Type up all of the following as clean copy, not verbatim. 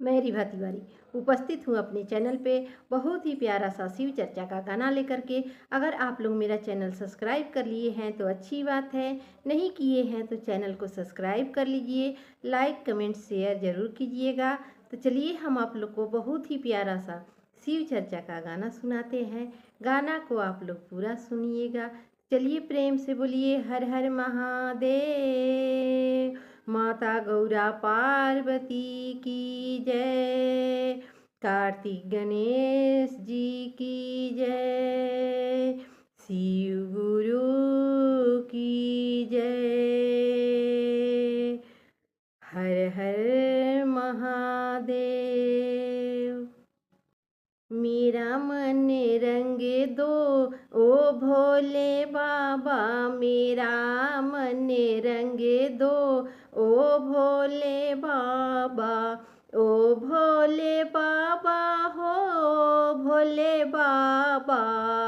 मैं रिभा तिवारी उपस्थित हूँ अपने चैनल पे बहुत ही प्यारा सा शिव चर्चा का गाना लेकर के। अगर आप लोग मेरा चैनल सब्सक्राइब कर लिए हैं तो अच्छी बात है, नहीं किए हैं तो चैनल को सब्सक्राइब कर लीजिए, लाइक कमेंट शेयर ज़रूर कीजिएगा। तो चलिए हम आप लोग को बहुत ही प्यारा सा शिव चर्चा का गाना सुनाते हैं। गाना को आप लोग पूरा सुनिएगा। चलिए प्रेम से बोलिए हर हर महादेव। माता गौरा पार्वती की जय। कार्तिक गणेश जी की जय। शिव गुरु की जय। हर हर महादेव। मेरा मन रंगे दो ओ भोले बाबा, मेरा मन रंगे दो ओ भोले बाबा। ओ भोले बाबा हो भोले बाबा,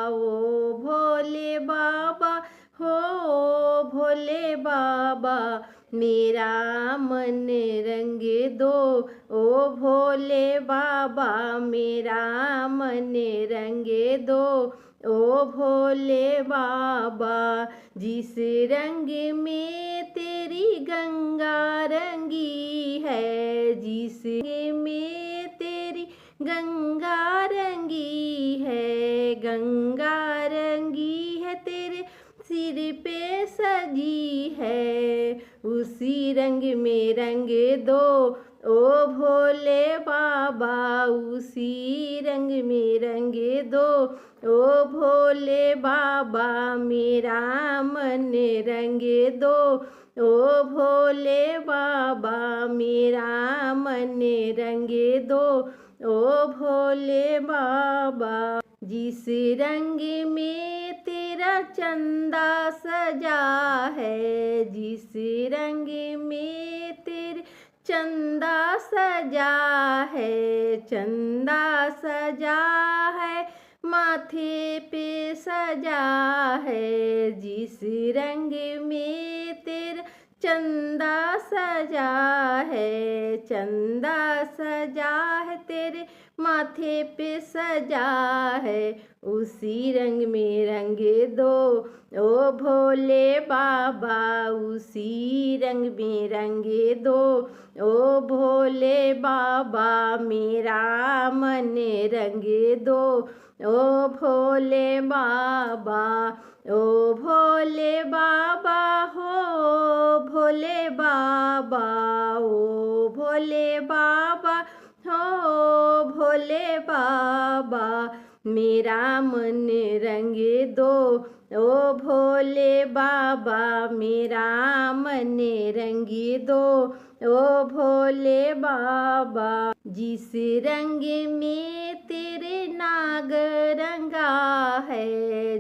ओ भोले बाबा हो भोले बाबा। मेरा मन रंगे दो ओ भोले बाबा, मेरा मन रंगे दो ओ भोले बाबा। जिस रंग में तेरी गंगा रंगी है, जिस रंग में तेरी गंगा रंगी है, गंगा रंगी है तेरे सिर पे सजी है। उसी रंग में रंग दो ओ भोले बाबा, उसी रंग में रंग दो ओ भोले बाबा। मेरा मन रंग दो ओ भोले बाबा, मेरा मन रंग दो ओ भोले बाबा। जिस रंग में तेरा चंदा सजा है, जिस रंग में तेरे चंदा सजा है, चंदा सजा है माथे पे सजा है। जिस रंग में तेरा चंदा सजा है, चंदा सजा है तेरे माथे पे सजा है। उसी रंग में रंग दो ओ भोले बाबा, उसी रंग में रंग दो ओ भोले बाबा। मेरा मन रंग दो ओ भोले बाबा, ओ भोले बाबा हो भोले बाबा, ओ भोले बाबा हो भोले बाबा। मेरा मन रंग दो ओ भोले बाबा, मेरा मन रंग दो ओ भोले बाबा। जिस रंग में तेरे नाग रंगा है,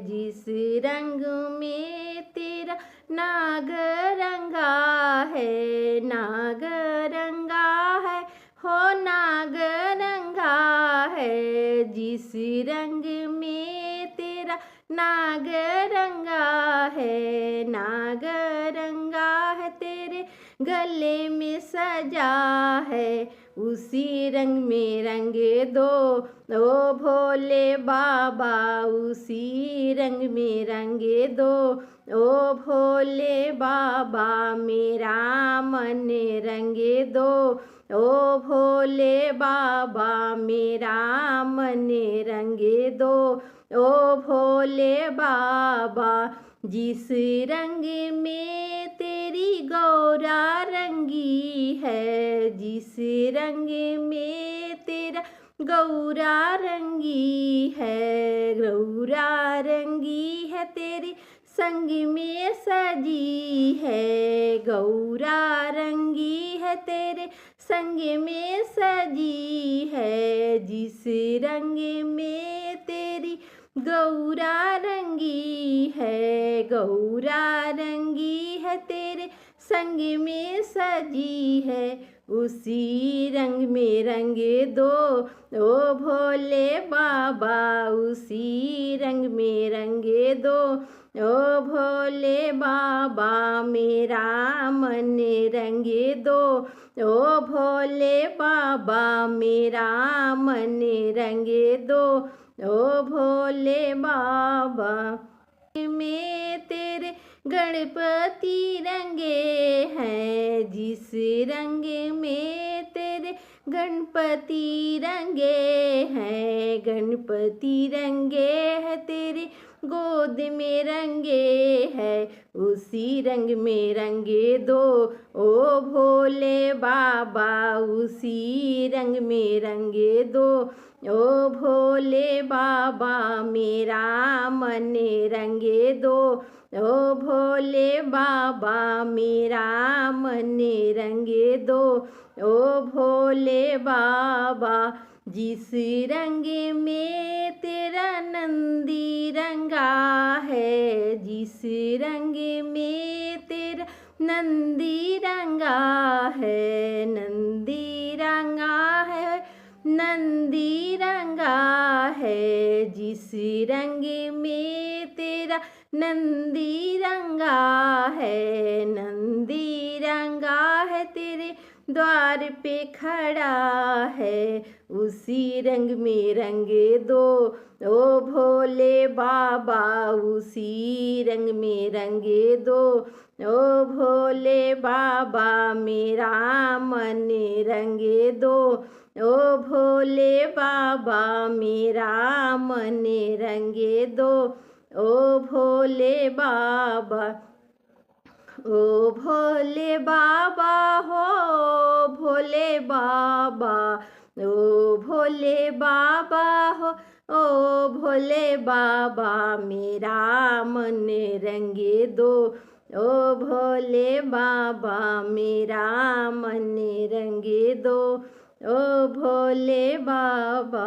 जिस रंग में तेरा नाग रंगा है, नाग रंगा है हो नाग रंगा है। जिस रंग में तेरा नाग रंगा है, नाग रंगा है तेरे गले में सजा है। उसी रंग में रंग दो ओ भोले बाबा, उसी रंग में रंग दो ओ भोले बाबा। मेरा मन रंग दो ओ भोले बाबा, मेरा मन रंग दो ओ भोले बाबा। जिस रंग में तेरी गौरा रंगी है, जिस रंग में तेरा गौरा रंगी है, गौरा रंगी है तेरी संग में सजी है, गौरा रंगी है तेरे संग में सजी है। जिस रंग में तेरी गौरा रंगी है, गौरा रंगी है तेरे संग में सजी है। उसी रंग में रंग दो ओ भोले बाबा, उसी रंग में रंग दो ओ भोले बाबा। मेरा मन रंग दो ओ भोले बाबा मेरा मन रंगे दो, ओ भोले बाबा में तेरे गणपति रंगे हैं, जिस रंग में तेरे गणपति रंगे हैं, गणपति रंगे हैं तेरे गोद में रंगे हैं, उसी रंग में रंगे दो, ओ भोले बाबा उसी रंग में रंगे दो, ओ भोले बाबा मेरा मन रंगे दो, ओ भोले बाबा मेरा मन रंगे दो, ओ भोले बाबा जिस रंग में तेरा नंदी रंगा है, जिस रंग में तेरा नंदी रंगा है, नंदी रंगा है, नंदी रंगा है, जिस रंग में तेरा नंदी रंगा है, नंदी रंगा है तेरे द्वार पे खड़ा है, उसी रंग में रंगे दो, ओ भोले बाबा उसी रंग में रंगे दो, ओ भोले बाबा मेरा मन रंगे दो, ओ भोले बाबा मेरा मन रंगे दो, ओ भोले बाबा, ओ भोले बाबा हो भोले बाबा, ओ भोले बाबा हो, ओ भोले बाबा मेरा मन रंगे दो, ओ भोले बाबा मेरा मन रंगे दो, ओ भोले बाबा।